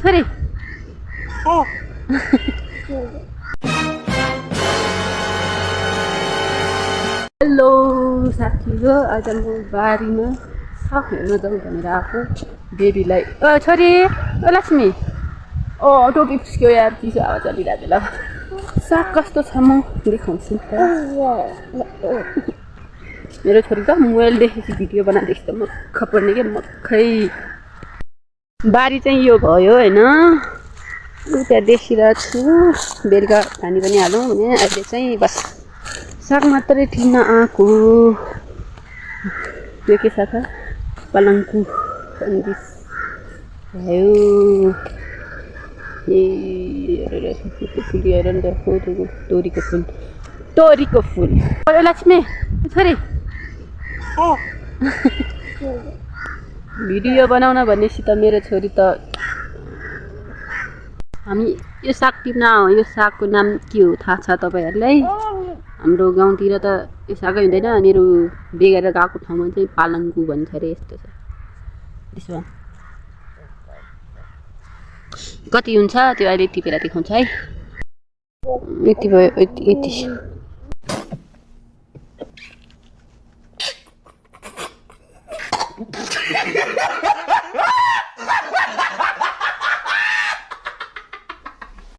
छोरी हेलो साथीहरू आज म बारीमा साग हेर्न जाउँ भनेर आएको बेबीलाई छोरी लक्ष्मी टोपी फुस्क्यो यार चिसो हावा चलिरहेको ल साग कस्तो छ म देखाउँछु नि त मेरो छोरी त मोबाइल देखेपछि भिडियो बनाएदेखि त मक्ख पर्ने क्या मक्खै बारी चाहिँ यो भयो होइन त्यहाँ देखिरहेको छु बेलुका पानी पनि हालौँ भने अहिले चाहिँ बस साग मात्रै ठिन्न आएको यो के छ त पलङकु सन्दिस भयो ए फुल हेर नि त तोरीको फुल लक्ष्मी छोरी भिडियो बनाउन भनेपछि त मेरो छोरी त हामी यो साग टिप्न यो सागको नाम के हो थाहा छ तपाईँहरूलाई हाम्रो गाउँतिर त यो सागै हुँदैन मेरो बेगेर गएको ठाउँमा चाहिँ पालङकु भन्छ अरे यस्तो छ त्यसो कति हुन्छ त्यो अहिले टिपेर देखाउँछ है यति भयो यति